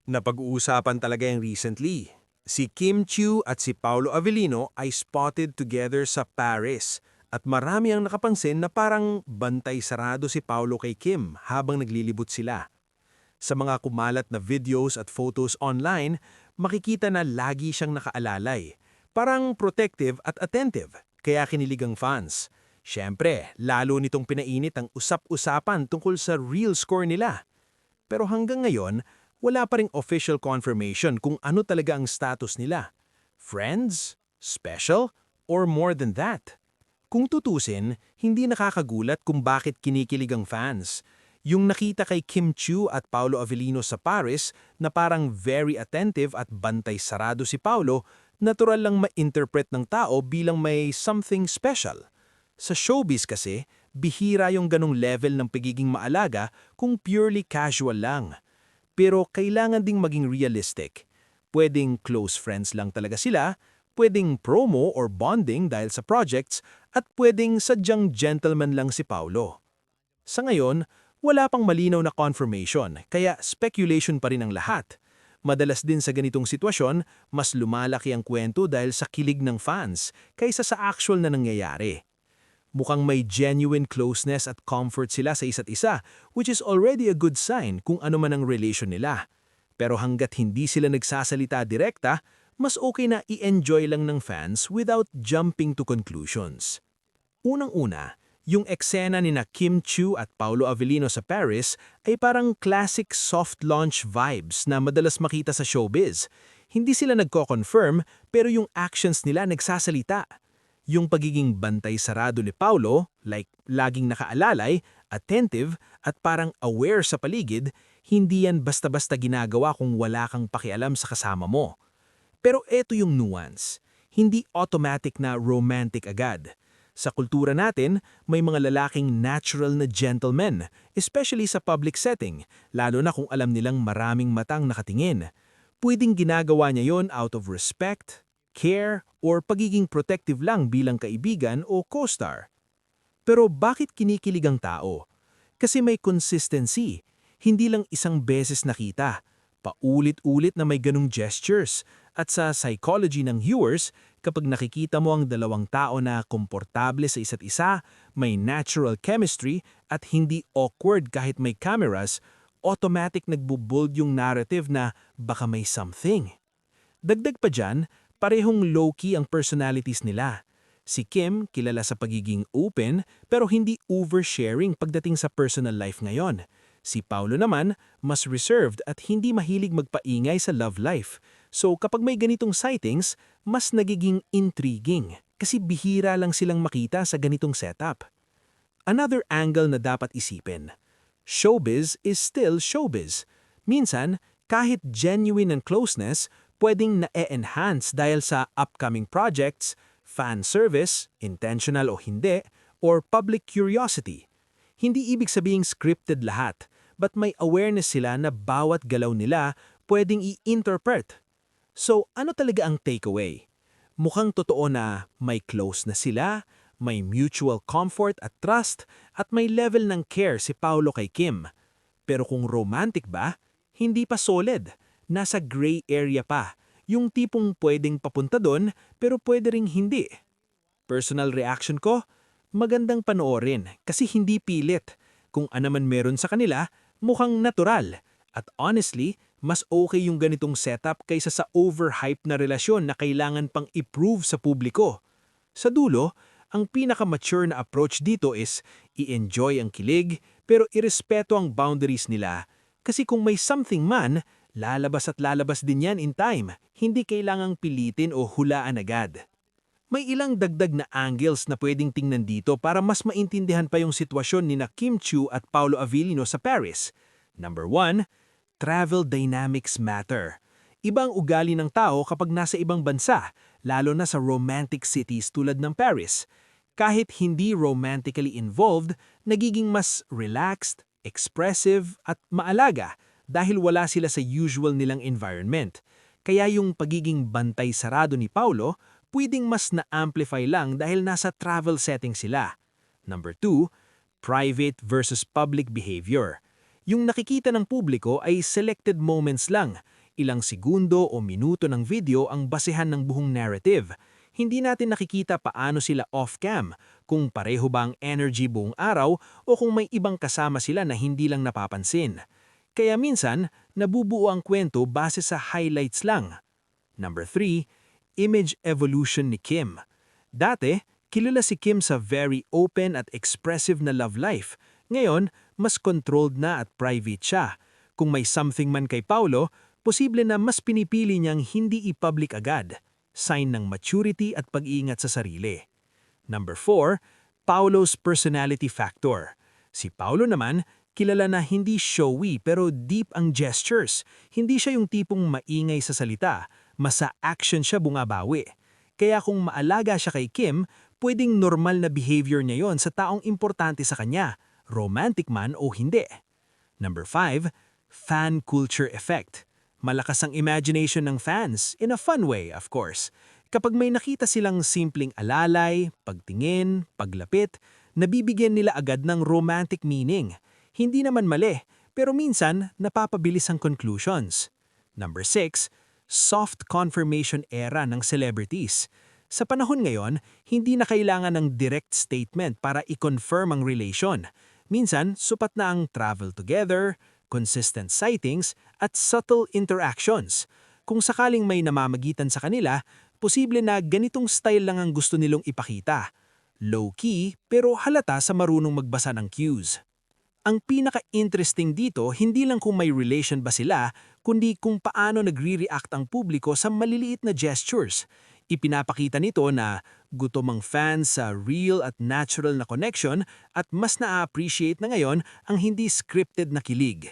Napag-uusapan talaga yung recently. Si Kim Chiu at si Paolo Avellino ay spotted together sa Paris at marami ang nakapansin na parang bantay sarado si Paolo kay Kim habang naglilibot sila. Sa mga kumalat na videos at photos online, makikita na lagi siyang nakaalalay. Parang protective at attentive, kaya kinilig ang fans. Siyempre, lalo nitong pinainit ang usap-usapan tungkol sa real score nila. Pero hanggang ngayon, wala pa ring official confirmation kung ano talaga ang status nila. Friends? Special? Or more than that? Kung tutusin, hindi nakakagulat kung bakit kinikilig ang fans. Yung nakita kay Kim Chiu at Paolo Avellino sa Paris na parang very attentive at bantay sarado si Paolo, natural lang ma-interpret ng tao bilang may something special. Sa showbiz kasi, bihira yung ganong level ng pagiging maalaga kung purely casual lang. Pero kailangan ding maging realistic. Pwedeng close friends lang talaga sila, pwedeng promo or bonding dahil sa projects, at pwedeng sadyang gentleman lang si Paulo. Sa ngayon, wala pang malinaw na confirmation, kaya speculation pa rin ang lahat. Madalas din sa ganitong sitwasyon, mas lumalaki ang kwento dahil sa kilig ng fans kaysa sa actual na nangyayari. Mukhang may genuine closeness at comfort sila sa isa't isa, which is already a good sign kung ano man ang relation nila. Pero hanggat hindi sila nagsasalita direkta, mas okay na i-enjoy lang ng fans without jumping to conclusions. Unang-una, yung eksena ni na Kim Chiu at Paolo Avellino sa Paris ay parang classic soft launch vibes na madalas makita sa showbiz. Hindi sila nagko-confirm pero yung actions nila nagsasalita. Yung pagiging bantay sarado ni Paulo, like laging nakaalalay, attentive, at parang aware sa paligid, hindi yan basta-basta ginagawa kung wala kang pakialam sa kasama mo. Pero eto yung nuance. Hindi automatic na romantic agad. Sa kultura natin, may mga lalaking natural na gentlemen, especially sa public setting, lalo na kung alam nilang maraming matang nakatingin. Pwedeng ginagawa niya yon out of respect, care, or pagiging protective lang bilang kaibigan o co-star. Pero bakit kinikilig ang tao? Kasi may consistency. Hindi lang isang beses nakita. Paulit-ulit na may ganung gestures. At sa psychology ng viewers, kapag nakikita mo ang dalawang tao na komportable sa isa't isa, may natural chemistry at hindi awkward kahit may cameras, automatic nagbubuild yung narrative na baka may something. Dagdag pa dyan, parehong low-key ang personalities nila. Si Kim, kilala sa pagiging open pero hindi oversharing pagdating sa personal life ngayon. Si Paulo naman, mas reserved at hindi mahilig magpaingay sa love life. So kapag may ganitong sightings, mas nagiging intriguing kasi bihira lang silang makita sa ganitong setup. Another angle na dapat isipin. Showbiz is still showbiz. Minsan, kahit genuine ang closeness, pwedeng na-enhance dahil sa upcoming projects, fan service, intentional o hindi, or public curiosity. Hindi ibig sabihing scripted lahat, but may awareness sila na bawat galaw nila pwedeng i-interpret. So ano talaga ang takeaway? Mukhang totoo na may close na sila, may mutual comfort at trust, at may level ng care si Paulo kay Kim. Pero kung romantic ba, hindi pa solid. Nasa gray area pa, yung tipong pwedeng papunta doon pero pwede ring hindi. Personal reaction ko, magandang panoorin kasi hindi pilit. Kung ano man meron sa kanila, mukhang natural. At honestly, mas okay yung ganitong setup kaysa sa overhype na relasyon na kailangan pang i-prove sa publiko. Sa dulo, ang pinaka-mature na approach dito is i-enjoy ang kilig pero irespeto ang boundaries nila. Kasi kung may something man, lalabas at lalabas din yan in time, hindi kailangang pilitin o hulaan agad. May ilang dagdag na angles na pwedeng tingnan dito para mas maintindihan pa yung sitwasyon ni na Kim Chiu at Paolo Avellino sa Paris. Number 1, travel dynamics matter. Ibang ugali ng tao kapag nasa ibang bansa, lalo na sa romantic cities tulad ng Paris. Kahit hindi romantically involved, nagiging mas relaxed, expressive at maalaga dahil wala sila sa usual nilang environment. Kaya yung pagiging bantay sarado ni Paulo, pwedeng mas na-amplify lang dahil nasa travel setting sila. Number 2, private versus public behavior. Yung nakikita ng publiko ay selected moments lang, Ilang segundo o minuto ng video ang basehan ng buong narrative. Hindi natin nakikita paano sila off-cam, kung pareho ba ang energy buong araw o kung may ibang kasama sila na hindi lang napapansin. Kaya minsan, nabubuo ang kwento base sa highlights lang. Number 3, image evolution ni Kim. Dati, kilala si Kim sa very open at expressive na love life. Ngayon, mas controlled na at private siya. Kung may something man kay Paulo, posible na mas pinipili niyang hindi i-public agad. Sign ng maturity at pag-iingat sa sarili. Number 4, Paulo's personality factor. Si Paulo naman, kilala na hindi showy pero deep ang gestures. Hindi siya yung tipong maingay sa salita, mas sa action siya bungabawi. Kaya kung maalaga siya kay Kim, pwedeng normal na behavior niya yon sa taong importante sa kanya, romantic man o hindi. Number 5, fan culture effect. Malakas ang imagination ng fans, in a fun way, of course. Kapag may nakita silang simpleng alalay, pagtingin, paglapit, nabibigyan nila agad ng romantic meaning. Hindi naman mali, pero minsan napapabilis ang conclusions. Number 6, soft confirmation era ng celebrities. Sa panahon ngayon, hindi na kailangan ng direct statement para i-confirm ang relation. Minsan, supat na ang travel together, consistent sightings, at subtle interactions. Kung sakaling may namamagitan sa kanila, posible na ganitong style lang ang gusto nilong ipakita. Low-key, pero halata sa marunong magbasa ng cues. Ang pinaka-interesting dito, hindi lang kung may relation ba sila, kundi kung paano nagre-react ang publiko sa maliliit na gestures. Ipinapakita nito na gutom ang fans sa real at natural na connection at mas na-appreciate na ngayon ang hindi scripted na kilig.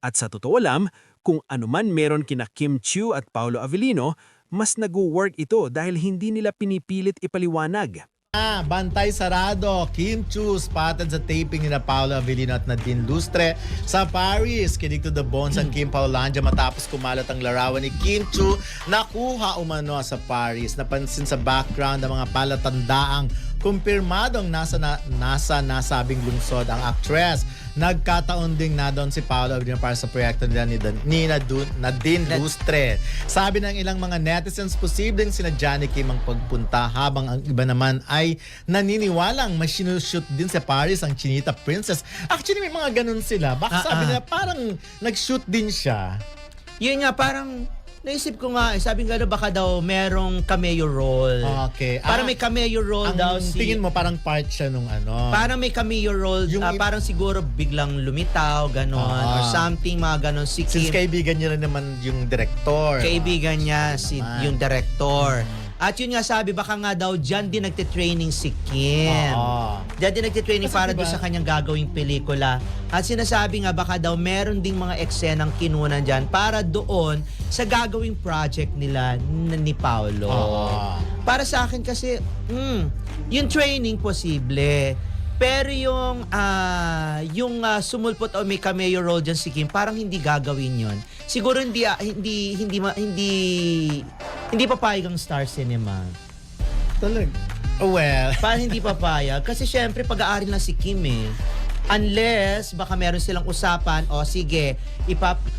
At sa totoo lang, kung anuman meron kina Kim Chiu at Paulo Avellino, mas nag-work ito dahil hindi nila pinipilit ipaliwanag. Bantay sarado, Kim Chiu spotted sa taping nila Paolo Avellino at Nadine Lustre sa Paris. Kinig to the bones ang Kim Paulandia matapos kumalat ang larawan ni Kim Chiu nakuha umano sa Paris. Napansin sa background ng mga palatandaang kumpirmadong nasa nasabing lungsod ang actress. Nagkataon ding na doon si Paolo Avellino para sa proyekto nila ni Nadine Lustre. Sabi ng ilang mga netizens, posibleng sina Johnny Kim ang pagpunta habang ang iba naman ay naniniwalang may sinushoot din sa Paris ang Chinita Princess. Actually, may mga ganun sila. Baka sabi nila parang nag-shoot din siya. Yun nga, parang naisip ko nga, sabi nga daw baka daw merong cameo role. Okay. Parang may cameo role daw si... tingin mo parang part siya nung ano. Parang may cameo role, parang siguro biglang lumitaw, ganon, or something, mga ganon. Si Since Kim, kaibigan niya rin naman yung director. kaibigan niya yung director. At yun nga sabi, baka nga daw dyan din nagtitraining si Kim. Dyan din nagtitraining Kasi para diba, doon sa kanyang gagawing pelikula. At sinasabi nga, baka daw meron ding mga eksenang kinunan dyan para doon sa gagawing project nila ni Paulo. Para sa akin kasi, yung training posible. Pero yung sumulpot o may cameo role dyan si Kim, parang hindi gagawin yon. Siguro hindi papayag ang Star Cinema. Talaga. Well. Parang hindi papayag. Kasi syempre, pag-aari lang si Kim eh. Unless, baka meron silang usapan, o sige,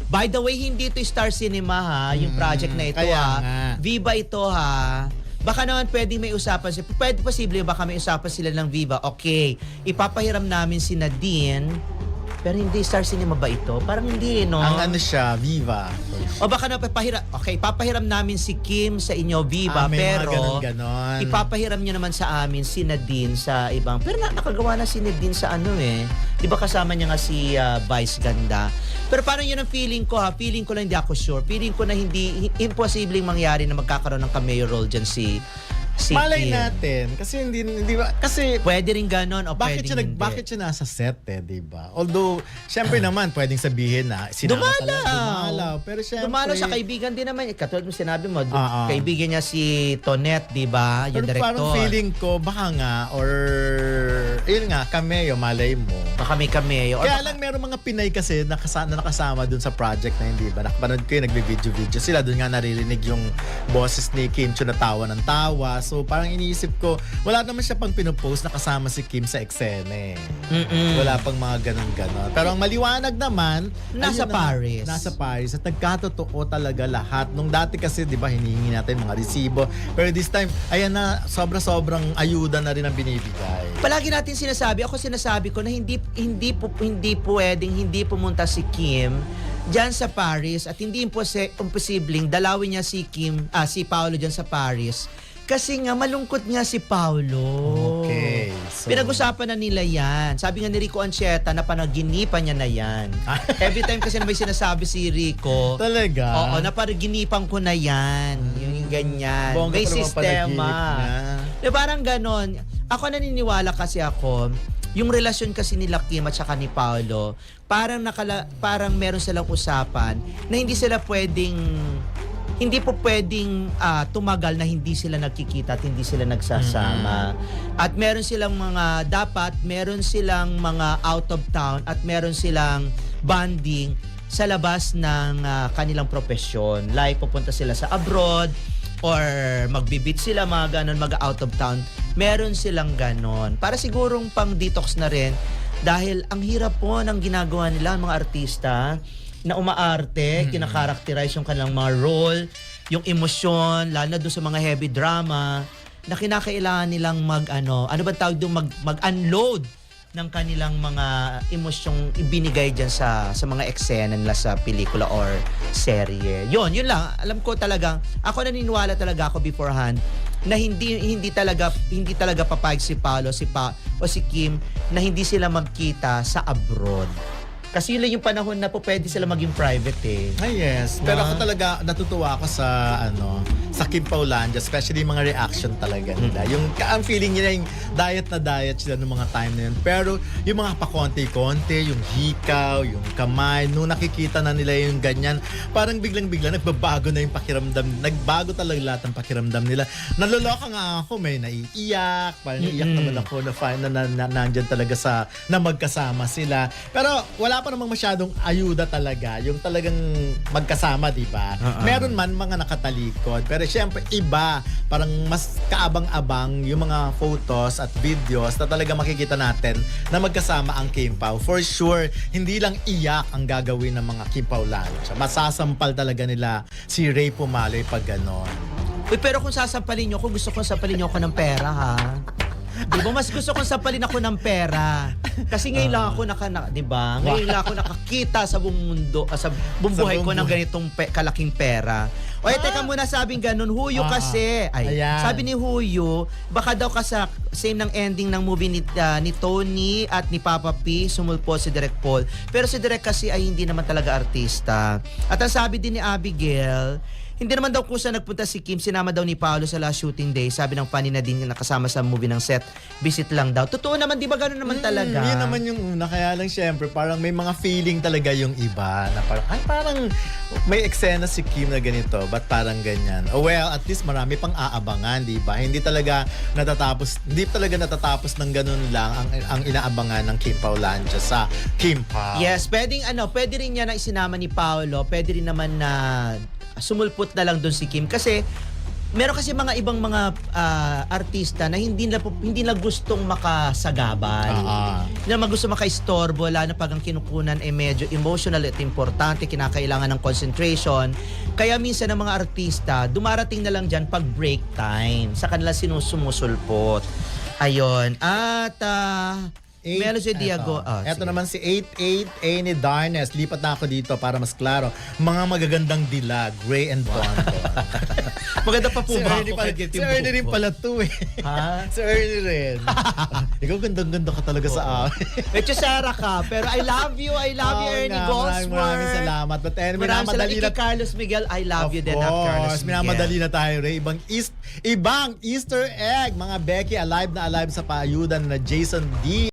by the way, hindi ito Star Cinema ha, yung project na ito kaya ha. nga. Viva ito ha. Baka naman pwedeng may usapan sila. Pwede posible baka may usapan sila ng Viva. Okay, ipapahiram namin si Nadine. Pero hindi Star Cinema ba ito? Parang hindi, no? Ang ano siya, Viva. O baka na papahiram namin si Kim sa inyo, Viva, may pero mga ganon. ipapahiram niyo naman sa amin si Nadine sa ibang. Pero nakagawa na si Nadine sa ano eh. 'Di ba kasama niya nga si Vice Ganda. Pero parang yun ang feeling ko ha. Feeling ko lang, hindi ako sure. Feeling ko na hindi imposibleng mangyari na magkakaroon ng cameo role dyan si Malay Kim. natin kasi hindi ba kasi Pwede rin ganon o pwedeng hindi. bakit siya nasa set di ba? Although syempre naman pwedeng sabihin na sinama talaga dumalaw. Pero syempre Dumalaw sa kaibigan din naman. Katulad mo sinabi mo, kaibigan niya si Tonette, di ba? Yung pero director. parang feeling ko baka nga or yun nga cameo malay mo. Baka may cameo. Or Kaya baka- lang meron mga Pinay kasi na nakasama dun sa project na hindi ba? Nakapanood ko yung nagbe-video-video sila. Doon nga naririnig yung boses ni Kim Chiu na tawa ng tawa. So parang iniisip ko, wala naman siya pang pinopost na kasama si Kim sa eksena eh. Wala pang mga ganun-ganon. Pero ang maliwanag naman, Nasa ayun Paris. Nasa Paris. At nagkatotoo talaga lahat. Nung dati kasi, di ba, hinihingi natin mga resibo. Pero this time, ayan na, sobrang ayuda na rin ang binibigay. Palagi natin sinasabi ko na hindi pwedeng hindi pumunta si Kim diyan sa Paris at hindi imposibleng dalawin niya si Paolo diyan sa Paris kasi nga malungkot nga si Paolo. Okay. So, Pinag-usapan na nila yan. Sabi nga ni Rico Ancheta na panaginipan niya na yan. Every time kasi na may sinasabi si Rico, talaga? oo, naparaginipan ko na yan. Yung ganyan. Bongga May pa naman sistema. panaginip Di parang ganon. Ako naniniwala kasi ako, yung relasyon kasi nila Kim at saka ni Paolo, parang meron silang usapan na hindi po pwedeng tumagal na hindi sila nagkikita at hindi sila nagsasama. At meron silang mga out of town at meron silang bonding sa labas ng kanilang profesyon. Like pupunta sila sa abroad or magbibit sila, mga ganon, mag-out of town. Meron silang ganon. Para sigurong pang detox na rin dahil ang hirap po ng ginagawa nila mga artista na umaarte, kinakarakterize yung kanilang mga role, yung emosyon, lalo na doon sa mga heavy drama, na kinakailangan nilang ano ba tawag doon, mag-unload ng kanilang mga emosyong ibinigay dyan sa mga eksena nila sa pelikula or serye. Yun lang. Alam ko talaga, ako naniniwala talaga ako beforehand na hindi talaga papayag si Paolo o si Kim na hindi sila magkita sa abroad. Kasi yun lang yung panahon na po pwede sila maging private eh. Ay, yes. Pero ako talaga natutuwa ako sa sa Kim Paulandia, especially yung mga reaction talaga nila. Yung ang feeling nila yung diet na diet sila ng mga time na yun. Pero yung mga pakonti-konti, yung hikaw, yung kamay, nung nakikita na nila yung ganyan, parang biglang-bigla nagbabago na yung pakiramdam. Nagbago talaga lahat ng pakiramdam nila. Naloloka nga ako, may naiiyak, parang naiiyak naman ako na nandyan talaga na magkasama sila. Pero wala pa namang masyadong ayuda talaga, yung talagang magkasama, di ba? Meron man mga nakatalikod, pero syempre iba, parang mas kaabang-abang yung mga photos at videos na talaga makikita natin na magkasama ang Kim Pao. For sure, hindi lang iyak ang gagawin ng mga Kim Pao Lancha. Masasampal talaga nila si Ray Pumaloy pag ganon. Uy, pero kung sasampalin nyo, gusto kong sampalin nyo ako ng pera, ha? Di ba? Mas gusto kong sampalin ako ng pera. Kasi ngayon lang ako di ba? Ngayon lang ako nakakita sa buong mundo, sa buong buhay ko ng ganitong kalaking pera. O teka muna, sabing ganun, Huyo kasi. Ayan. Sabi ni Huyo, baka daw same ng ending ng movie ni Tony at ni Papa P, sumulpo si Direk Paul. Pero si Direk kasi ay hindi naman talaga artista. At ang sabi din ni Abigail, hindi naman daw kusa nagpunta si Kim, sinama daw ni Paolo sa last shooting day. Sabi ng funny na din nakasama sa movie ng set, visit lang daw. Totoo naman, di ba gano'n naman talaga? Yun naman yung una, kaya lang syempre parang may mga feeling talaga yung iba na parang may eksena si Kim na ganito, ba't parang ganyan? Oh, well, at least marami pang aabangan, di ba? Hindi talaga natatapos ng ganun lang ang inaabangan ng Kim Paulandia sa Kim Pao. Yes, pwede rin niya na isinama ni Paolo, pwede rin naman na sumulpot na lang doon si Kim kasi meron kasi mga ibang mga artista na hindi na gustong makasagabal. Hindi na gusto makaistorbo, lalo na pag ang kinukunan ay medyo emotional at importante, kinakailangan ng concentration. Kaya minsan ang mga artista, dumarating na lang dyan pag break time. Sa kanila sumusulpot. Ayun. At meron si Diago. Ito naman si 88 Amy Darnes. Lipat na ako dito para mas klaro. Mga magagandang dilag, gray and blonde. Maganda pa po Si ba Ernie ako? si Ernie rin pala to eh. Ha? Si Ernie rin. Ikaw gandang-ganda ka talaga sa amin. Medyo Sarah ka, pero I love you, Ernie Goldsworth. Maraming salamat. But anyway, Maraming salamat. minamadali na Carlos Miguel, I love you din, Carlos Miguel. Minamadali na tayo, Ray. Ibang Easter egg. Mga Becky, alive na alive sa paayudan na Jason D.